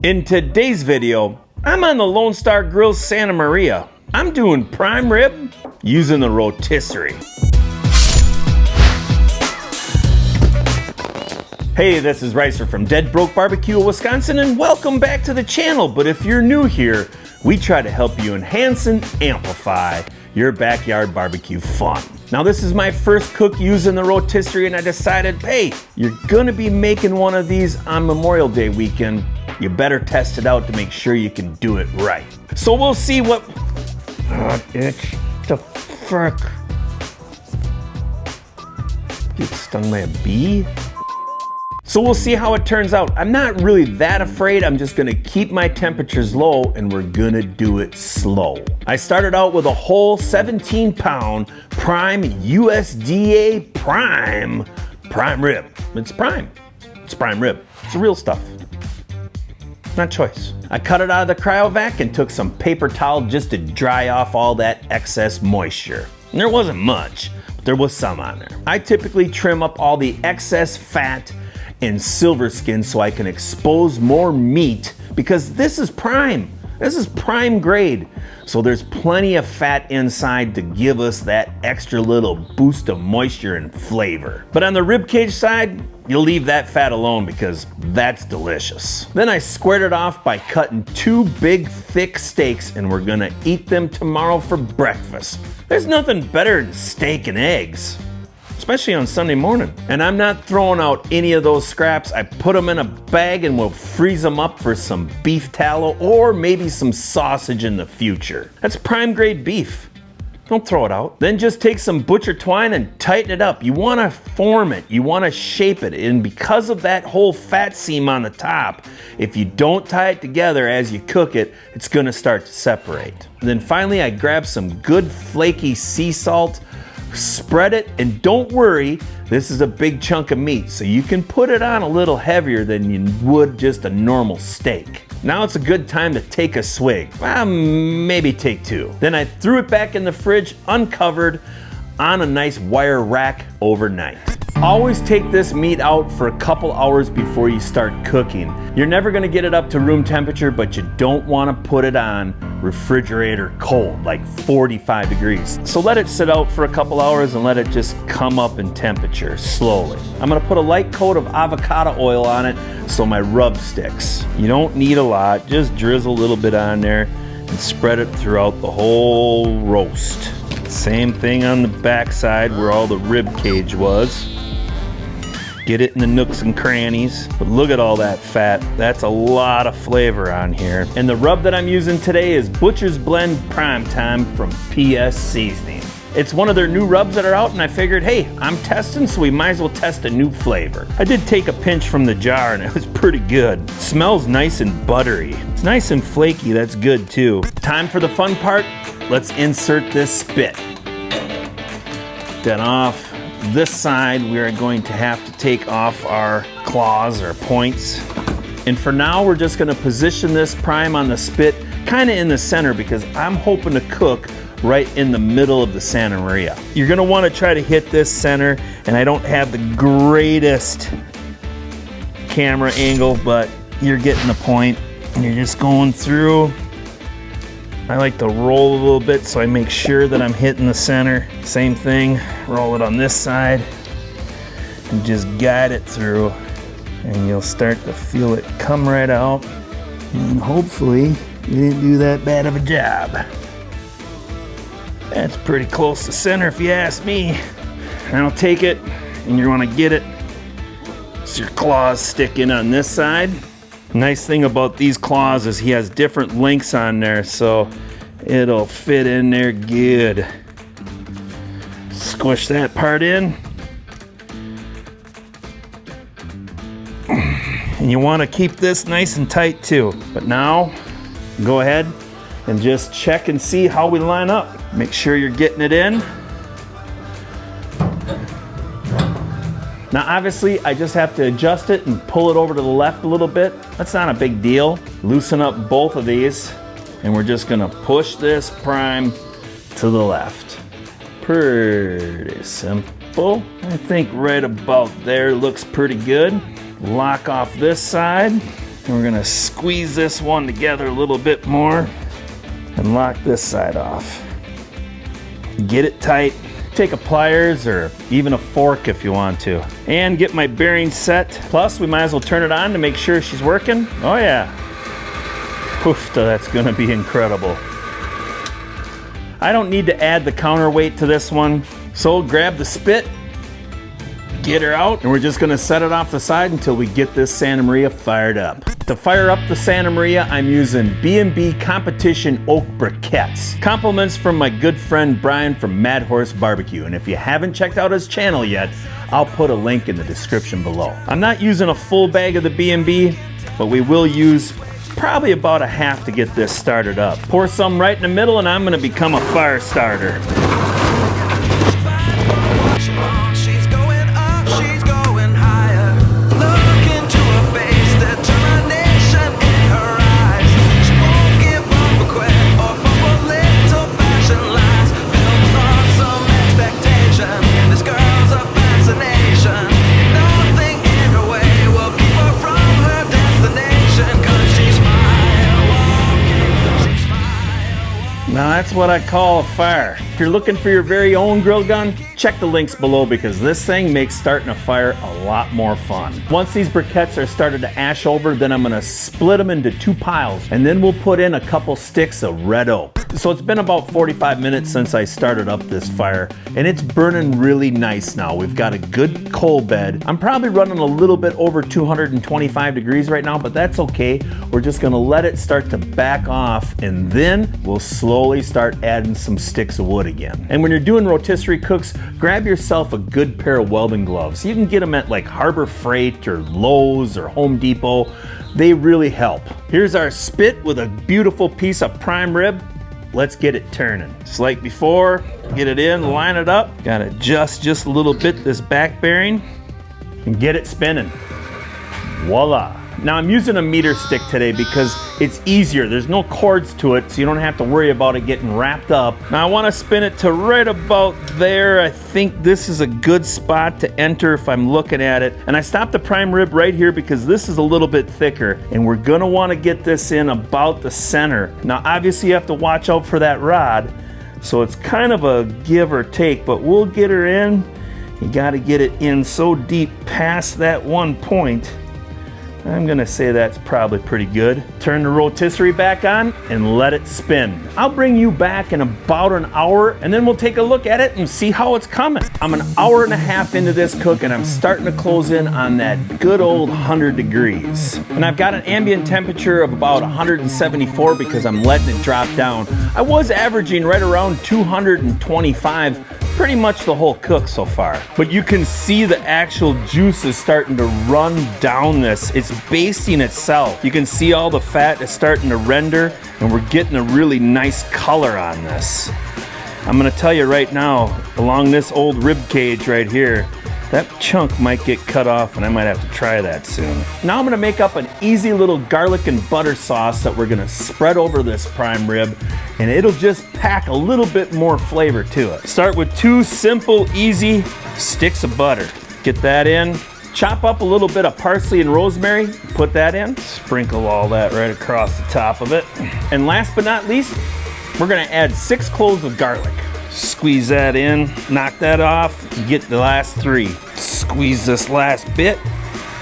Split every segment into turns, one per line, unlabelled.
In today's video, I'm on the Lone Star Grill Santa Maria. I'm doing prime rib using the rotisserie. Hey, this is Ricer from Dead Broke Barbecue of Wisconsin, and welcome back to the channel. But if you're new here, we try to help you enhance and amplify your backyard barbecue fun. Now, this is my first cook using the rotisserie, and I decided, hey, you're gonna be making one of these on Memorial Day weekend. You better test it out to make sure you can do it right. So we'll see what... itch. The frick? Get stung by a bee? So we'll see how it turns out. I'm not really that afraid. I'm just gonna keep my temperatures low and we're gonna do it slow. I started out with a whole 17-pound prime USDA prime rib. It's prime. It's prime rib. It's real stuff. Not choice. I cut it out of the cryovac and took some paper towel just to dry off all that excess moisture. And there wasn't much, but there was some on there. I typically trim up all the excess fat and silver skin so I can expose more meat because this is prime. This is prime grade. So there's plenty of fat inside to give us that extra little boost of moisture and flavor. But on the ribcage side, you'll leave that fat alone because that's delicious. Then I squared it off by cutting 2 big thick steaks, and we're gonna eat them tomorrow for breakfast. There's nothing better than steak and eggs, especially on Sunday morning. And I'm not throwing out any of those scraps. I put them in a bag and we'll freeze them up for some beef tallow or maybe some sausage in the future. That's prime grade beef. Don't throw it out. Then just take some butcher twine and tighten it up. You wanna form it, you wanna shape it. And because of that whole fat seam on the top, if you don't tie it together as you cook it, it's gonna start to separate. And then finally, I grabbed some good flaky sea salt, spread it, and don't worry, this is a big chunk of meat, so you can put it on a little heavier than you would just a normal steak. Now it's a good time to take a swig. Well, maybe take 2. Then I threw it back in the fridge, uncovered, on a nice wire rack overnight. Always take this meat out for a couple hours before you start cooking. You're never gonna get it up to room temperature, but you don't wanna put it on refrigerator cold, like 45 degrees. So let it sit out for a couple hours and let it just come up in temperature slowly. I'm gonna put a light coat of avocado oil on it so my rub sticks. You don't need a lot, just drizzle a little bit on there and spread it throughout the whole roast. Same thing on the back side where all the rib cage was. Get it in the nooks and crannies. But look at all that fat. That's a lot of flavor on here. And the rub that I'm using today is Butcher's Blend Prime Time from PS Seasoning. It's one of their new rubs that are out, and I figured, hey, I'm testing, so we might as well test a new flavor. I did take a pinch from the jar, and it was pretty good. It smells nice and buttery. It's nice and flaky, that's good too. Time for the fun part. Let's insert this spit. Then off this side, we are going to have to take off our claws or points. And for now, we're just gonna position this prime on the spit kind of in the center because I'm hoping to cook right in the middle of the Santa Maria. You're gonna wanna try to hit this center, and I don't have the greatest camera angle, but you're getting the point. And you're just going through. I like to roll a little bit so I make sure that I'm hitting the center. Same thing, roll it on this side and just guide it through, and you'll start to feel it come right out. And hopefully you didn't do that bad of a job. That's pretty close to center if you ask me. Now take it and you're gonna get it so your claws stick in on this side. Nice thing about these claws is he has different lengths on there, so it'll fit in there good. Squish that part in. And you want to keep this nice and tight too. But now, go ahead and just check and see how we line up. Make sure you're getting it in. Now obviously I just have to adjust it and pull it over to the left a little bit. That's not a big deal. Loosen up both of these and we're just gonna push this prime to the left. Pretty simple. I think right about there looks pretty good. Lock off this side
And we're gonna squeeze this one together a little bit more and lock this side off. Get it tight. Take a pliers or even a fork if you want to. And get my bearing set. Plus, we might as well turn it on to make sure she's working. Oh yeah. Poof, that's gonna be incredible. I don't need to add the counterweight to this one. So grab the spit, get her out, and we're just gonna set it off the side until we get this Santa Maria fired up. To fire up the Santa Maria, I'm using B&B Competition Oak Briquettes. Compliments from my good friend Brian from Mad Horse Barbecue. And if you haven't checked out his channel yet, I'll put a link in the description below. I'm not using a full bag of the B&B, but we will use probably about a half to get this started up. Pour some right in the middle and I'm gonna become a fire starter. Now that's what I call a fire. If you're looking for your very own grill gun, check the links below because this thing makes starting a fire a lot more fun. Once these briquettes are started to ash over, then I'm gonna split them into 2 piles and then we'll put in a couple sticks of red oak. So it's been about 45 minutes since I started up this fire and it's burning really nice now. We've got a good coal bed. I'm probably running a little bit over 225 degrees right now, but that's okay. We're just gonna let it start to back off and then we'll slowly start adding some sticks of wood again. And when you're doing rotisserie cooks, grab yourself a good pair of welding gloves. You can get them at like Harbor Freight or Lowe's or Home Depot. They really help. Here's our spit with a beautiful piece of prime rib. Let's get it turning. Just like before, get it in, line it up. Gotta adjust just a little bit this back bearing and get it spinning. Voila. Now I'm using a meter stick today because it's easier. There's no cords to it, so you don't have to worry about it getting wrapped up. Now I want to spin it to right about there. I think this is a good spot to enter if I'm looking at it. And I stopped the prime rib right here because this is a little bit thicker and we're gonna want to get this in about the center. Now obviously you have to watch out for that rod, so it's kind of a give or take, but we'll get her in. You got to get it in so deep past that one point. I'm gonna say that's probably pretty good. Turn the rotisserie back on and let it spin. I'll bring you back in about an hour and then we'll take a look at it and see how it's coming. I'm an hour and a half into this cook and I'm starting to close in on that good old 100 degrees. And I've got an ambient temperature of about 174 because I'm letting it drop down. I was averaging right around 225 pretty much the whole cook so far. But you can see the actual juices starting to run down this. It's basting itself. You can see all the fat is starting to render and we're getting a really nice color on this. I'm gonna tell you right now, along this old rib cage right here, that chunk might get cut off and I might have to try that soon. Now I'm gonna make up an easy little garlic and butter sauce that we're gonna spread over this prime rib and it'll just pack a little bit more flavor to it. Start with 2 simple, easy sticks of butter. Get that in. Chop up a little bit of parsley and rosemary, put that in. Sprinkle all that right across the top of it. And last but not least, we're gonna add 6 cloves of garlic. Squeeze that in, knock that off, get the last 3. Squeeze this last bit,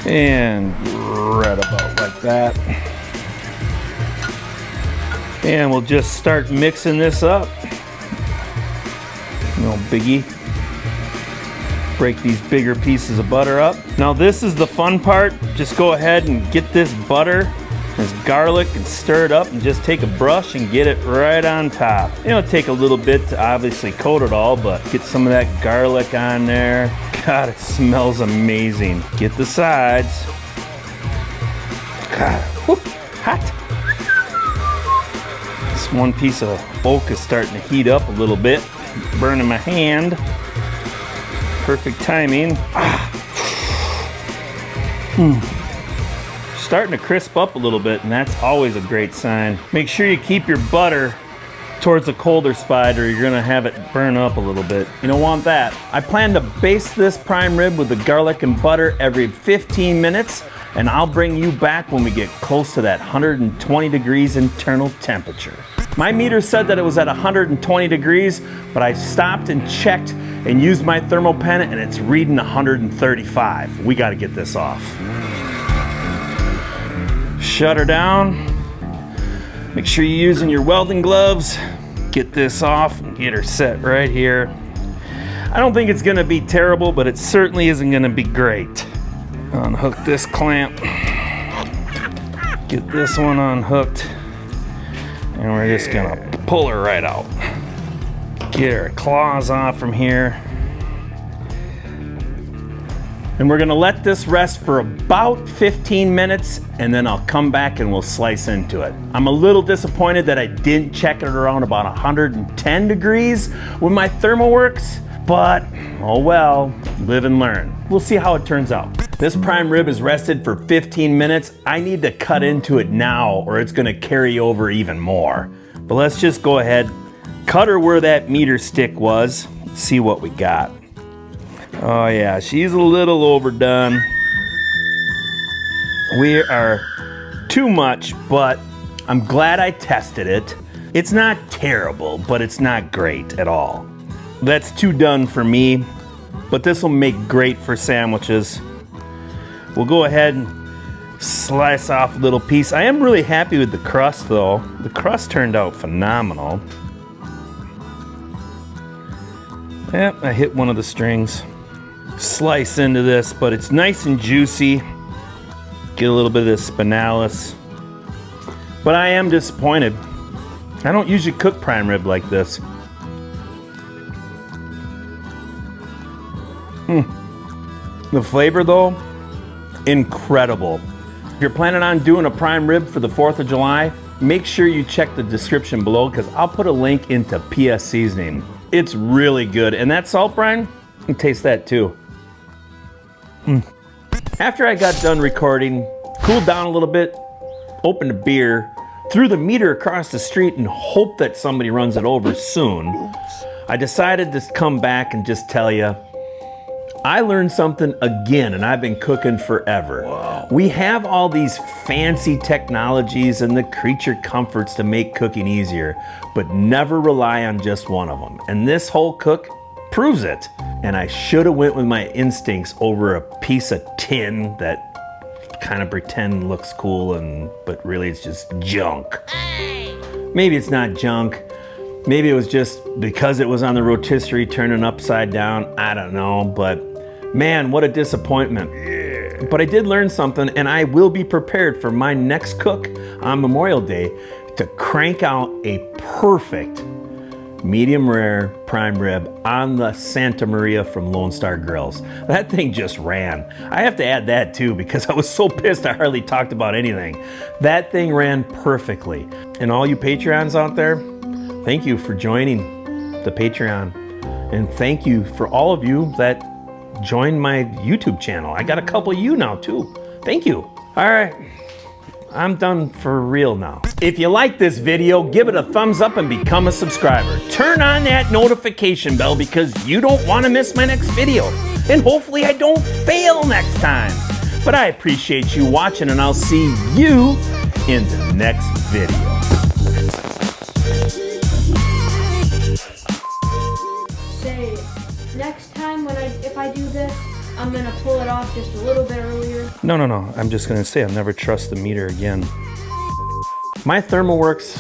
and right about like that. And we'll just start mixing this up. No biggie. Break these bigger pieces of butter up. Now this is the fun part. Just go ahead and get this butter, this garlic, and stir it up and just take a brush and get it right on top. It'll take a little bit to obviously coat it all, but get some of that garlic on there. God, it smells amazing. Get the sides. God, whoop, hot. This one piece of oak is starting to heat up a little bit, burning my hand. Perfect timing. Starting to crisp up a little bit, and that's always a great sign. Make sure you keep your butter towards the colder spot or you're gonna have it burn up a little bit. You don't want that. I plan to baste this prime rib with the garlic and butter every 15 minutes. and I'll bring you back when we get close to that 120 degrees internal temperature. My meter said that it was at 120 degrees, but I stopped and checked and used my thermal pen, and it's reading 135. We got to get this off. Shut her down. Make sure you're using your welding gloves. Get this off and get her set right here. I don't think it's gonna be terrible, but it certainly isn't gonna be great. Unhook this clamp. Get this one unhooked. And we're just gonna pull her right out. Get her claws off from here. And we're gonna let this rest for about 15 minutes, and then I'll come back and we'll slice into it. I'm a little disappointed that I didn't check it around about 110 degrees with my ThermoWorks, but oh well, live and learn. We'll see how it turns out. This prime rib is rested for 15 minutes. I need to cut into it now or it's gonna carry over even more. But let's just go ahead, cut her where that meter stick was, see what we got. Oh yeah, she's a little overdone. We are too much, but I'm glad I tested it. It's not terrible, but it's not great at all. That's too done for me, but this will make great for sandwiches. We'll go ahead and slice off a little piece. I am really happy with the crust though. The crust turned out phenomenal. Yep, I hit one of the strings. Slice into this, but it's nice and juicy. Get a little bit of this spinalis. But I am disappointed. I don't usually cook prime rib like this. The flavor though, incredible. If you're planning on doing a prime rib for the 4th of July, make sure you check the description below because I'll put a link into PS Seasoning. It's really good. And that salt brine, you can taste that too. After I got done recording, cooled down a little bit, opened a beer, threw the meter across the street and hoped that somebody runs it over soon, I decided to come back and just tell you, I learned something again, and I've been cooking forever. Wow. We have all these fancy technologies and the creature comforts to make cooking easier, but never rely on just one of them. And this whole cook proves it. And I should have went with my instincts over a piece of tin that kind of pretend looks cool, but really it's just junk. Maybe it's not junk. Maybe it was just because it was on the rotisserie turning upside down. I don't know, but man, what a disappointment. Yeah. But I did learn something, and I will be prepared for my next cook on Memorial Day to crank out a perfect medium rare prime rib on the Santa Maria from Lone Star Grills. That thing just ran. I have to add that too because I was so pissed I hardly talked about anything. That thing ran perfectly. And all you Patreons out there, thank you for joining the Patreon. And thank you for all of you that joined my YouTube channel. I got a couple of you now too. Thank you. All right. I'm done for real now. If you like this video, give it a thumbs up and become a subscriber. Turn on that notification bell because you don't want to miss my next video. And hopefully I don't fail next time. But I appreciate you watching, and I'll see you in the next video.
Say, next time if I do this, I'm gonna pull it off just a little bit earlier.
No. I'm just gonna say I'll never trust the meter again. My ThermoWorks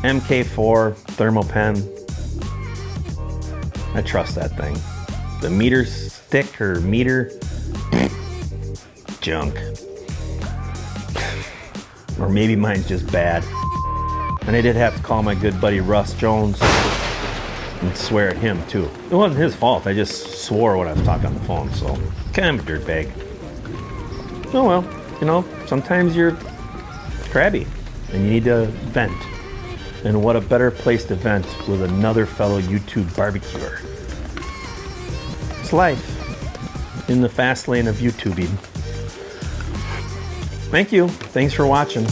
MK4 thermal pen, I trust that thing. The meter stick or meter, junk. Or maybe mine's just bad. And I did have to call my good buddy Russ Jones and swear at him too. It wasn't his fault, I just swore when I was talking on the phone, so kind of a dirtbag. Oh well, you know, sometimes you're crabby and you need to vent. And what a better place to vent with another fellow YouTube barbecuer. It's life in the fast lane of YouTubing. Thank you, thanks for watching.